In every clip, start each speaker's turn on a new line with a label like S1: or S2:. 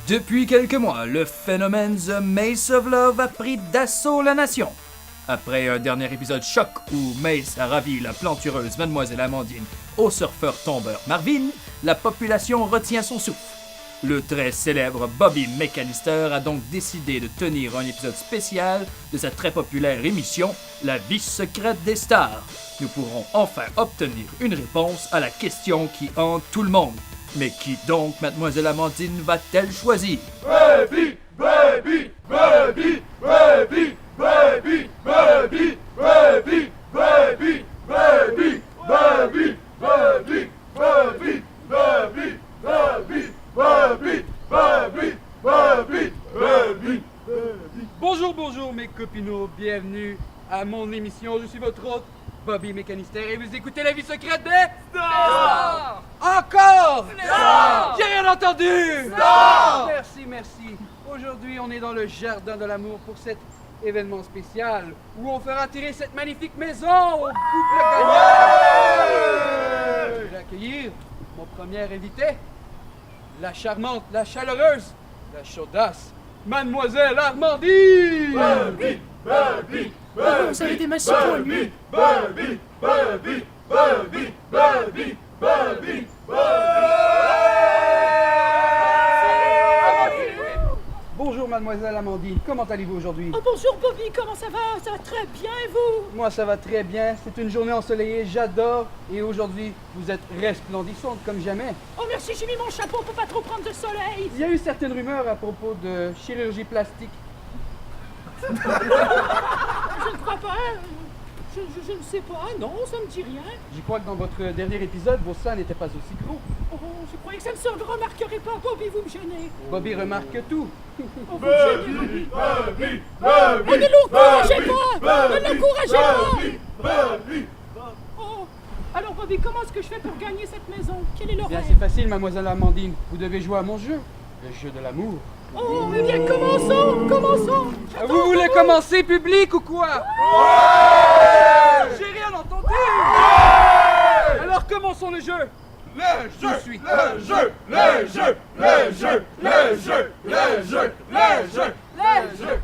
S1: Depuis quelques mois, le phénomène The Mace of Love a pris d'assaut la nation. Après un dernier épisode choc où Mace a ravi la plantureuse Mademoiselle Amandine au surfeur tombeur Marvin, la population retient son souffle. Le très célèbre Bobby McAllister a donc décidé de tenir un épisode spécial de sa très populaire émission La vie secrète des stars. Nous pourrons enfin obtenir une réponse à la question qui hante tout le monde. Mais qui donc Mademoiselle Amandine va-t-elle choisir?
S2: Baby, baby, baby, baby, baby, baby, baby, baby, baby, baby, baby, baby, baby, baby, baby, baby, baby, baby.
S3: Bonjour mes copinots, bienvenue à mon émission. Je suis votre hôte, Bobby McAllister, et vous écoutez La vie secrète des stars. Encore
S2: Stars.
S3: J'ai rien entendu.
S2: Stars.
S3: Merci. Aujourd'hui, on est dans le jardin de l'amour pour cet événement spécial où on fera tirer cette magnifique maison au couple gagnant. Je vais accueillir mon premier invité, la charmante, la chaleureuse, la chaudasse, Mademoiselle Armandine.
S2: Baby, baby, baby,
S1: Vous avez des mains si poilues.
S2: baby, baby, baby, baby, baby,
S3: Bonjour Mademoiselle Amandine, comment allez-vous aujourd'hui?
S4: Oh bonjour Bobby, comment ça va? Ça va très bien et vous?
S3: Moi ça va très bien, c'est une journée ensoleillée, j'adore, et aujourd'hui vous êtes resplendissante comme jamais.
S4: Oh merci, j'ai mis mon chapeau pour pas trop prendre de soleil.
S3: Il y a eu certaines rumeurs à propos de chirurgie plastique.
S4: Je ne crois pas. Je ne sais pas, non, ça me dit rien.
S3: Je crois que dans votre dernier épisode, vos seins n'étaient pas aussi gros.
S4: Oh, je croyais que ça ne se remarquerait pas. Bobby, vous me gênez.
S3: Bobby remarque tout.
S4: Oh, vous me gênez.
S2: baby,
S4: Oh,
S2: baby,
S4: ne l'encouragez pas. Ne l'encouragez pas.
S2: baby.
S4: Oh, alors Bobby, comment est-ce que je fais pour gagner cette maison? Quel est le
S3: Bien,
S4: rêve?
S3: c'est facile, Mademoiselle Amandine. Vous devez jouer à mon jeu, le jeu de l'amour.
S4: Oh, eh bien, commençons.
S3: Vous voulez commencer, public, ou quoi? J'ai rien entendu. Alors commençons le jeu.
S2: Le
S3: Je suis.
S2: le jeu, le jeu, le jeu, le jeu, le jeu, le jeu.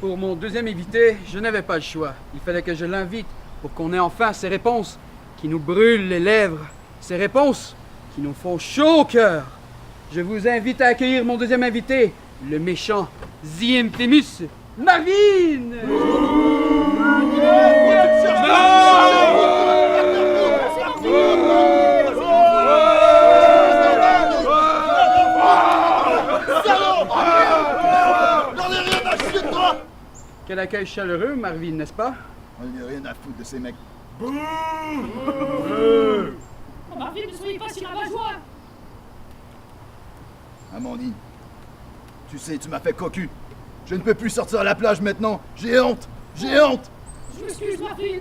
S3: Pour mon deuxième invité, je n'avais pas le choix. Il fallait que je l'invite pour qu'on ait enfin ces réponses qui nous brûlent les lèvres. Ces réponses qui nous font chaud au cœur. Je vous invite à accueillir mon deuxième invité, le méchant The Infamous Marvin.
S2: J'en ai rien à chier de toi.
S3: Quel accueil chaleureux, Marvin, n'est-ce pas?
S5: On n'a rien à foutre de ces mecs.
S4: Oh, Marvin, ne soyez pas si rabat-joie.
S5: Amandine, tu sais, tu m'as fait cocu. Je ne peux plus sortir à la plage maintenant. J'ai honte. J'ai honte.
S4: Je m'excuse, Marvin.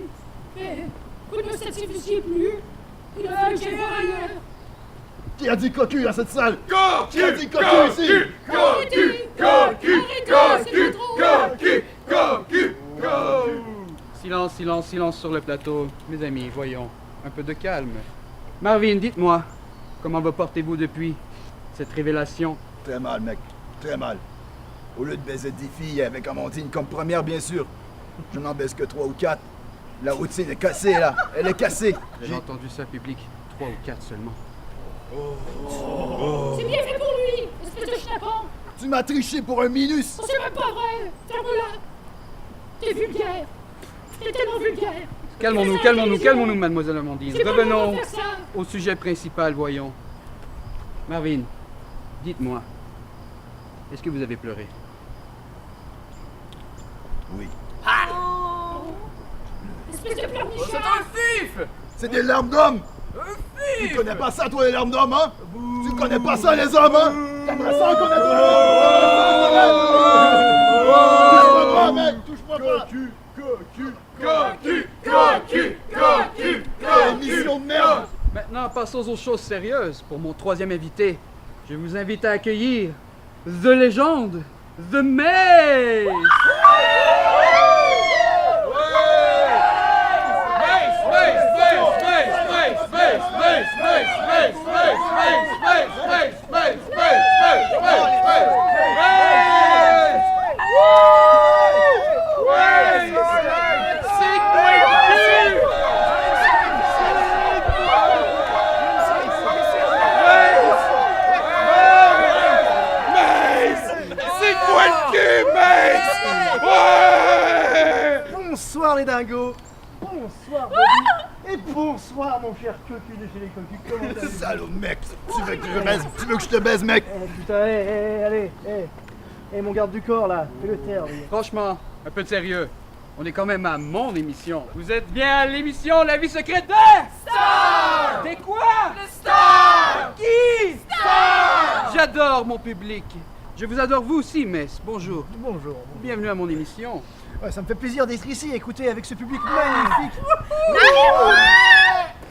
S4: Mais vous ne me satisfaisiez plus. Il a fallu que j'aille voir ailleurs.
S5: Qui a dit cocu à cette salle?
S2: Cocu,
S5: Qui a dit cocu ici?
S2: cocu, cocu, cocu, cocu, cocu, cocu.
S3: Silence sur le plateau. Mes amis, voyons, un peu de calme. Marvin, dites-moi, comment vous portez-vous depuis cette révélation?
S5: Très mal, mec. Très mal. Au lieu de baiser des filles avec Amandine comme première, bien sûr, je n'en baise que 3 ou 4. La routine est cassée, là. Elle est cassée.
S3: J'ai entendu ça, public. 3 ou 4 seulement.
S4: C'est bien fait pour lui, espèce de chnapon.
S5: Tu m'as triché pour un minus.
S4: Oh, c'est même pas vrai. Ferme-la. T'es vulgaire. T'es tellement vulgaire.
S3: Calmons-nous, mademoiselle Amandine.
S4: C'est pas le moment
S3: Revenons
S4: de faire ça.
S3: au sujet principal, voyons. Marvin, dites-moi, est-ce que vous avez pleuré?
S5: Oui.
S4: Espèce de pleurnichard.
S5: C'est des larmes d'homme. Tu connais pas ça, toi, les larmes d'homme, hein? Tu connais pas ça, les hommes, hein? T'aimerais ça en connaître? Touche-moi pas, mec! Touche-moi pas!
S2: Cocu, cocu, cocu, cocu,
S5: Émission de merde!
S3: Maintenant, passons aux choses sérieuses. Pour mon troisième invité, je vous invite à accueillir The Légende, The Mace!
S6: Dingo. Bonsoir, Bobby. Et bonsoir, mon cher cocu de chez les cocus. Comment allez-vous?
S5: Salaud de mec! Tu veux que je te baise, mec?
S6: Putain, allez, mon garde du corps, là, fais le taire, lui.
S3: Franchement, un peu de sérieux. On est quand même à mon émission. Vous êtes bien à l'émission La vie secrète de... Star! Des quoi? Le Star! Qui? Star! J'adore mon public. Je vous adore vous aussi, Mess. Bonjour.
S6: Bonjour.
S3: Bienvenue à mon émission.
S6: Ouais, ça me fait plaisir d'être ici, écoutez, avec ce public magnifique.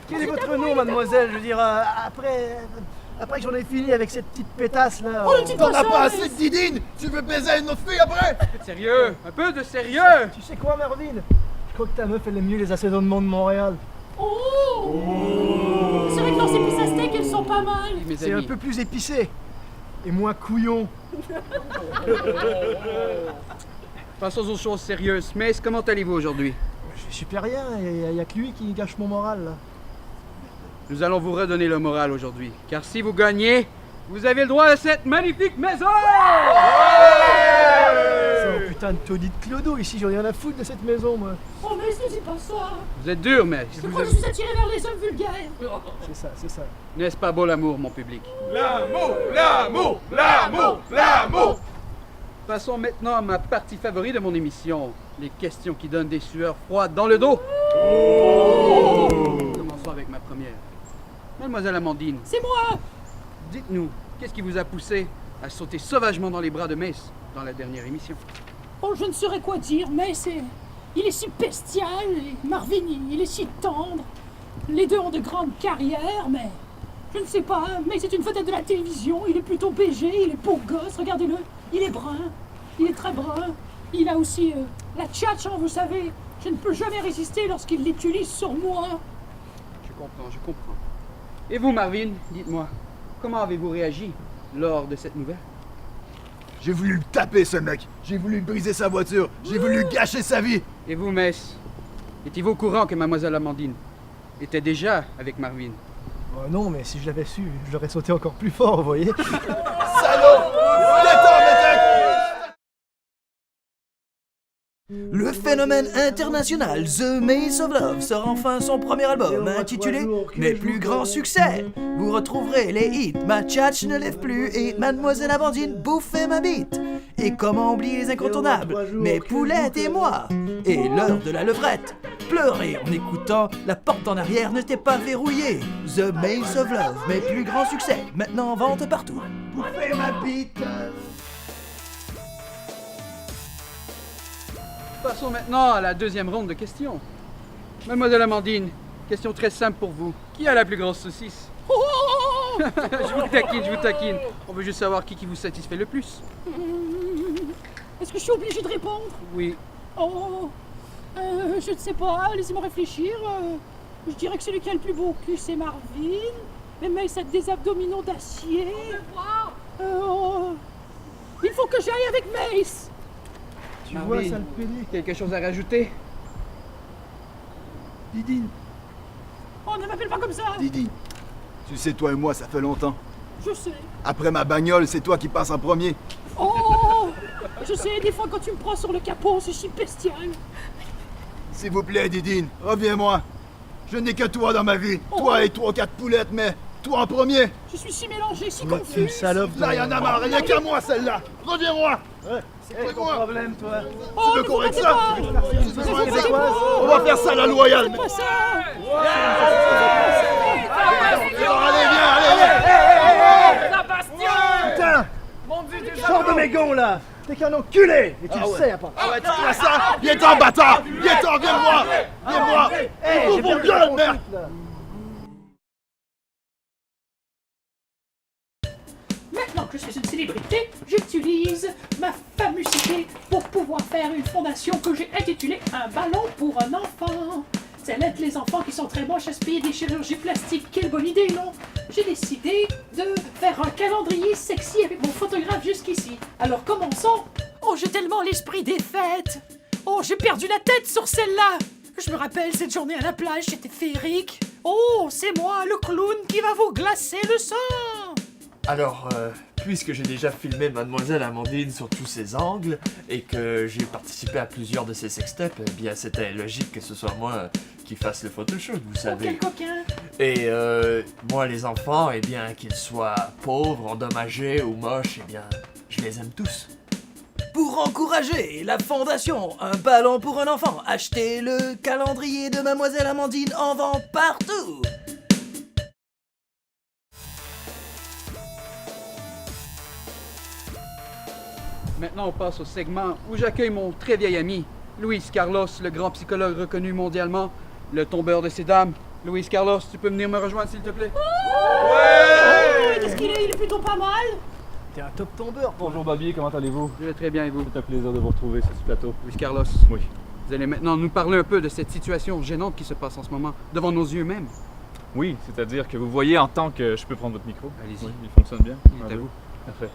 S6: Quel est votre nom, mademoiselle? Je veux dire, après que j'en ai fini avec cette petite pétasse, là...
S4: Oh, ne dis
S5: T'en
S4: pas
S5: as
S4: ça,
S5: pas
S4: Mess.
S5: assez de Didine? Tu veux baiser une autre fille après?
S3: Un peu de sérieux. Un peu de sérieux.
S6: Tu sais quoi, Marvin? Je crois que ta meuf, elle aime mieux les assaisonnements de Montréal.
S4: Oh! C'est vrai que dans ces pistes à steak, elles sont pas mal.
S3: Mes
S6: C'est un
S3: amis.
S6: peu plus épicé. Et moins couillon.
S3: Passons aux choses sérieuses. Mess, comment allez-vous aujourd'hui?
S6: Je suis plus rien, il y a que lui qui gâche mon moral, là.
S3: Nous allons vous redonner le moral aujourd'hui. Car si vous gagnez, vous avez le droit à cette magnifique maison!
S6: C'est un putain de taudis de clodo ici, j'en ai rien à foutre de cette maison, moi.
S4: Oh, Mess, ne dis pas ça.
S3: Vous êtes dur, Mess.
S4: Je crois que je suis attiré vers les hommes vulgaires.
S6: C'est ça.
S3: N'est-ce pas beau l'amour, mon public?
S2: L'amour, l'amour, l'amour, l'amour.
S3: Passons maintenant à ma partie favorite de mon émission, les questions qui donnent des sueurs froides dans le dos. Commençons avec ma première. Mademoiselle Amandine,
S4: C'est moi.
S3: dites-nous, qu'est-ce qui vous a poussé à sauter sauvagement dans les bras de Mess dans la dernière émission?
S4: Oh, je ne saurais quoi dire, mais il est si bestial, et Marvin, il est si tendre. Les deux ont de grandes carrières, mais... Je ne sais pas, mais c'est une vedette de la télévision, il est plutôt BG, il est beau gosse, regardez-le. Il est brun, il est très brun. Il a aussi la tchatch, hein, vous savez. Je ne peux jamais résister lorsqu'il l'utilise sur moi.
S3: Je comprends. Et vous, Marvin, dites-moi, comment avez-vous réagi lors de cette nouvelle?
S5: J'ai voulu le taper, ce mec. J'ai voulu briser sa voiture. J'ai voulu gâcher sa vie.
S3: Et vous, Mess, étiez-vous au courant que Mademoiselle Amandine était déjà avec Marvin?
S6: Non, mais si je l'avais su, je l'aurais sauté encore plus fort, vous voyez.
S5: Salaud! Détends, métèque!
S1: Le phénomène international The Maze of Love sort enfin son premier album intitulé Mes plus grands succès. Vous retrouverez les hits Ma tchatch ne lève plus et Mademoiselle Amandine bouffait ma bite. Et comment oublier les incontournables Mes poulettes et moi. Et l'heure de la levrette. Pleurer en écoutant La porte en arrière n'était pas verrouillée. The Maze of Love, mes plus grands succès, maintenant en vente partout.
S5: Bouffez ma bite!
S3: Passons maintenant à la deuxième ronde de questions. Mademoiselle Amandine, question très simple pour vous. Qui a la plus grosse saucisse?
S4: Oh!
S3: Je vous taquine. On veut juste savoir qui vous satisfait le plus.
S4: Est-ce que je suis obligée de répondre?
S3: Oui.
S4: Oh, je ne sais pas, laissez-moi réfléchir. Je dirais que celui qui a le plus beau cul, c'est Marvin. Mais ça a des abdominaux d'acier. Il faut que j'aille avec Mace.
S6: Tu
S3: Marvin,
S6: vois, sale pédé.
S3: quelque chose à rajouter?
S6: Didine.
S4: Oh, ne m'appelle pas comme ça.
S5: Didi, tu sais, toi et moi, ça fait longtemps.
S4: Je sais.
S5: Après ma bagnole, c'est toi qui passes en premier.
S4: Oh, je sais, des fois quand tu me prends sur le capot, c'est si bestial.
S5: S'il vous plaît, Didine, reviens-moi. Je n'ai que toi dans ma vie. Toi et 3 ou 4 poulettes, mais toi en premier.
S4: Je suis si mélangée, si
S6: Ouais, tu
S4: confuse.
S6: salope.
S5: Là, y en a marre, rien qu'à moi, celle-là. Reviens-moi.
S6: C'est quoi ton problème, toi?
S4: Oh,
S5: Tu veux
S4: ne
S5: qu'on
S4: vous
S5: règle
S4: battez
S5: ça?
S4: pas.
S6: C'est
S4: vous battez
S6: quoi?
S5: On va faire ça à la loyale.
S4: Faites pas ça.
S5: Allez, viens, allez.
S6: Putain! Sors de mes gonds, là! T'es qu'un enculé! Et tu le sais, à part.
S5: Ah ouais, tu vois ça? Viens-t'en, bâtard. Viens-t'en, viens-moi. Viens-moi.
S6: Hey, j'ai
S5: Ouvre mon
S6: perdu
S5: gueule,
S6: mon
S5: merde.
S6: truc, là.
S4: Maintenant que je suis une célébrité, j'utilise ma famosité pour pouvoir faire une fondation que j'ai intitulée Un ballon pour un enfant. Ça aide les enfants qui sont très moches à se payer des chirurgies plastiques. Quelle bonne idée, non? J'ai décidé de faire un calendrier sexy avec mon photographe jusqu'ici. Alors commençons. Oh, j'ai tellement l'esprit des fêtes. Oh, j'ai perdu la tête sur celle-là. Je me rappelle cette journée à la plage, c'était féerique. Oh, c'est moi, le clown qui va vous glacer le sang.
S5: Alors,
S7: puisque j'ai déjà filmé Mademoiselle Amandine sur tous ses angles et que j'ai participé à plusieurs de ses sextapes, eh bien c'était logique que ce soit moi qui fasse le photoshoot, vous
S4: Oh,
S7: savez.
S4: quel coquin!
S7: Et moi, les enfants, eh bien, qu'ils soient pauvres, endommagés ou moches, eh bien, je les aime tous.
S1: Pour encourager la fondation Un ballon pour un enfant, achetez le calendrier de Mademoiselle Amandine en vente partout.
S3: Maintenant, on passe au segment où j'accueille mon très vieil ami, Luis Carlos, le grand psychologue reconnu mondialement, le tombeur de ces dames. Luis Carlos, tu peux venir me rejoindre, s'il te plaît?
S4: Qu'est-ce qu'il est? Il est plutôt pas mal!
S6: T'es un top tombeur.
S8: Bonjour Bobby, comment allez-vous?
S3: Je vais très bien, et vous?
S8: C'est un plaisir de vous retrouver sur ce plateau.
S3: Luis Carlos,
S8: Oui.
S3: vous allez maintenant nous parler un peu de cette situation gênante qui se passe en ce moment, devant nos yeux même.
S8: Oui, c'est-à-dire que vous voyez en tant que... Je peux prendre votre micro?
S3: Allez-y.
S8: Oui, il fonctionne bien?
S3: Il est
S8: Un,
S3: à
S8: deux.
S3: vous.
S8: Parfait.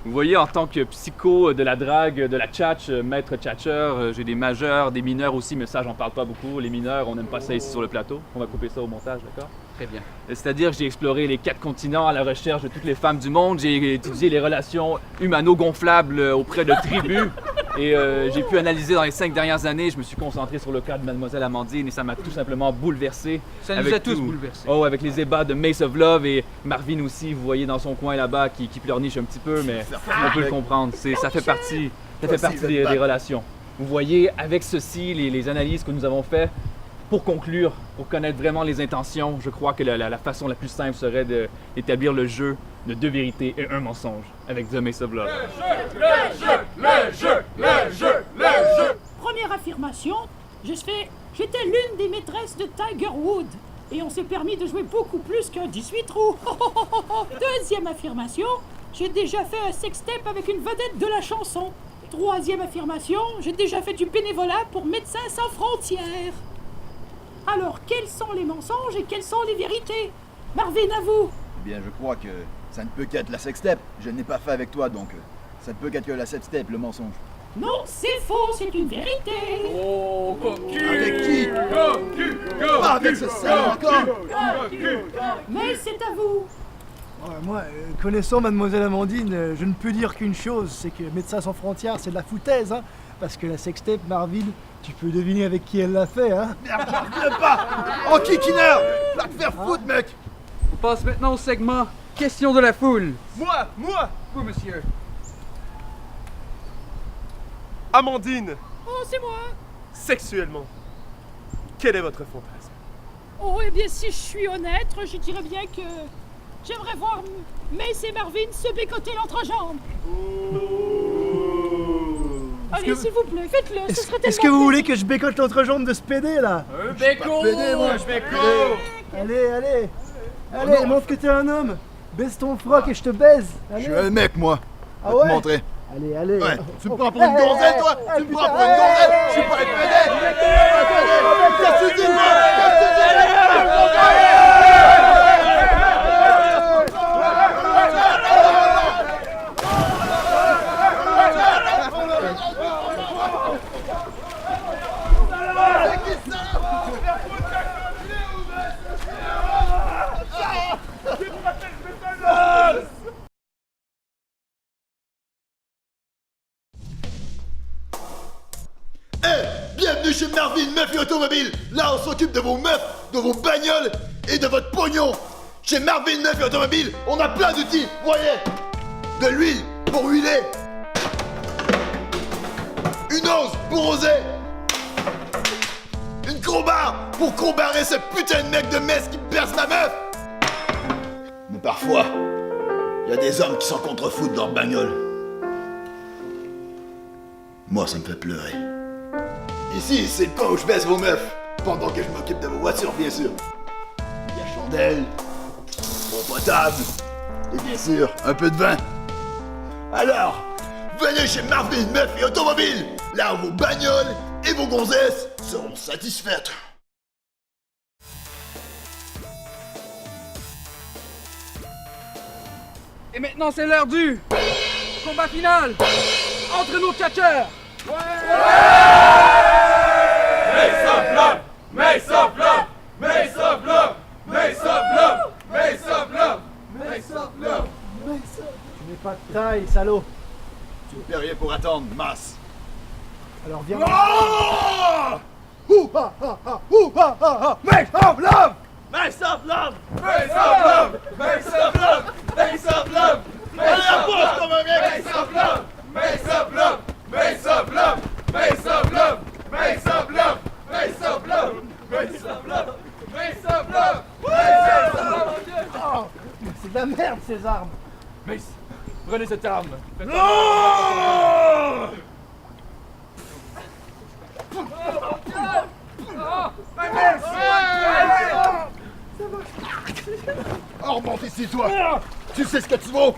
S8: Vous voyez, en tant que psycho de la drague, de la tchatch, maître tchatcheur, j'ai des majeurs, des mineurs aussi, mais ça, j'en parle pas beaucoup. Les mineurs, on n'aime pas ça ici sur le plateau. On va couper ça au montage, d'accord?
S3: Très bien.
S8: C'est-à-dire que j'ai exploré les 4 continents à la recherche de toutes les femmes du monde. J'ai étudié les relations humano-gonflables auprès de tribus. Et j'ai pu analyser dans les 5 dernières années. Je me suis concentré sur le cas de Mademoiselle Amandine et ça m'a tout simplement bouleversé.
S3: Ça nous
S8: Avec
S3: a tous
S8: tout.
S3: bouleversés.
S8: Oh, avec les ébats de Mace of Love et Marvin aussi, vous voyez dans son coin là-bas qui pleurniche un petit peu, mais on peut le comprendre. Ça fait partie des relations. Vous voyez, avec ceci, les analyses que nous avons faites, pour conclure, pour connaître vraiment les intentions, je crois que la façon la plus simple serait d'établir le jeu de 2 vérités et 1 mensonge avec The Mace of Love.
S4: Première affirmation, j'étais l'une des maîtresses de Tiger Wood. Et on s'est permis de jouer beaucoup plus qu'un 18 trous. Deuxième affirmation, j'ai déjà fait un sextape avec une vedette de la chanson. Troisième affirmation, j'ai déjà fait du bénévolat pour Médecins sans frontières. Alors, quels sont les mensonges et quelles sont les vérités? Marvin, à vous!
S5: Eh bien, je crois que ça ne peut qu'être la sextape. Je ne l'ai pas fait avec toi, donc ça ne peut qu'être que la sextape, le mensonge.
S4: Non, c'est faux, c'est une vérité!
S5: Avec qui? Pas avec ce salaud encore!
S4: Mais c'est à vous!
S6: Ouais, moi, connaissant Mademoiselle Amandine, je ne peux dire qu'une chose, c'est que Médecins sans frontières, c'est de la foutaise, hein. Parce que la sextape, Marvin, tu peux deviner avec qui elle l'a fait, hein.
S5: Merde, j'en reviens pas! En kikineur! Va te faire foutre, mec!
S3: On passe maintenant au segment Question de la foule.
S2: Moi!
S3: Vous, monsieur.
S2: Amandine,
S4: Oh, c'est moi!
S2: sexuellement, quel est votre fantasme?
S4: Oh, eh bien, si je suis honnête, je dirais bien que j'aimerais voir Mace et Marvin se bécoter l'entrejambe. Allez, s'il vous plaît, faites-le, ce serait tellement...
S6: Est-ce que vous voulez que je bécote l'entrejambe de ce pédé, là?
S5: Pédé, moi!
S6: Allez, montre que t'es un homme. Baisse ton froc et je te baise.
S5: Je
S6: Allez.
S5: suis un mec, moi!
S6: Ah
S5: Je vais te
S6: ouais?
S5: montrer.
S6: Allez.
S5: Ouais, tu me prends pour une gonzelle, toi? Tu me prends pour une gonzelle? Je suis pas un pédé! Qu'est-ce que tu dis, moi? Bienvenue chez Marvin Meuf et Automobile. Là, on s'occupe de vos meufs, de vos bagnoles et de votre pognon. Chez Marvin Meuf et Automobile, on a plein d'outils, voyez. De l'huile pour huiler. Une ose pour oser. Une crowbar pour crowbarrer ce putain de mec de messe qui perce ma meuf. Mais parfois, il y a des hommes qui s'en contrefoutent dans leur bagnole. Moi, ça me fait pleurer. Ici, c'est le coin où je baisse vos meufs, pendant que je m'occupe de vos voitures, bien sûr. Il y a chandelle, eau potable, et bien sûr, un peu de vin. Alors, venez chez Marvin Meuf et Automobile, là où vos bagnoles et vos gonzesses seront satisfaites.
S3: Et maintenant, c'est l'heure du combat final entre nos catcheurs.
S2: Mace of love! Mace of love! Mace of love! Mace of love! Mace of love! Mace of love!
S6: Tu n'es pas de taille, salaud.
S5: Tu ne paies rien pour attendre, masse.
S6: Alors viens.
S5: Oh! Ouh, ah, ah, ah, ouh, ah, ah, ah. Make of love!
S7: Mace of love!
S2: Mace of love! Mace of love! Mace of love!
S5: Allez, la poche, comme un mec!
S2: Mace of love! Mace of love! Mace of love! Mace of love! Mace of love! Mace of love! Mace of love! Mace of love!
S6: Oh, mais c'est de la merde ces armes.
S8: Mace, prenez cette arme.
S5: Non! Oh, remonte ici, toi! Tu sais ce que tu vaux!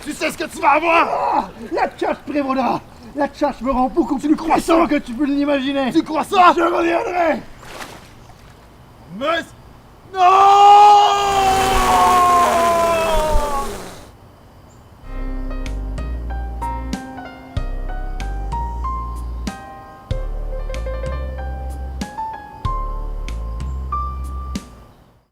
S5: Tu sais ce que tu vas avoir!
S6: La tchatche prévaudra. La tchatche me rend beaucoup plus croissant que tu peux l'imaginer.
S5: Tu crois ça?
S6: Je reviendrai.
S5: Mais... Non!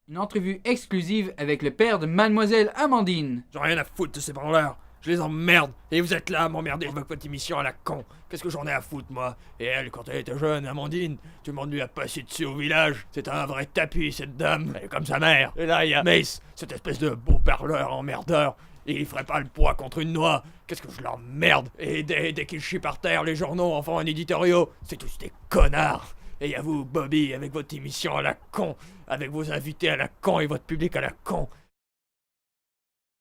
S3: Une entrevue exclusive avec le père de Mademoiselle Amandine.
S1: J'en ai rien à foutre de ces branleurs. Je les emmerde. Et vous êtes là à m'emmerder avec votre émission à la con. Qu'est-ce que j'en ai à foutre, moi? Et elle, quand elle était jeune, Amandine, tout le monde lui a passé dessus au village. C'est un vrai tapis, cette dame. Elle est comme sa mère. Et là, il y a Mace, cette espèce de beau parleur emmerdeur. Et il ferait pas le poids contre une noix. Qu'est-ce que je l'emmerde. Et dès qu'il chie par terre, les journaux en font un éditoriaux. C'est tous des connards. Et y a vous, Bobby, avec votre émission à la con, avec vos invités à la con et votre public à la con.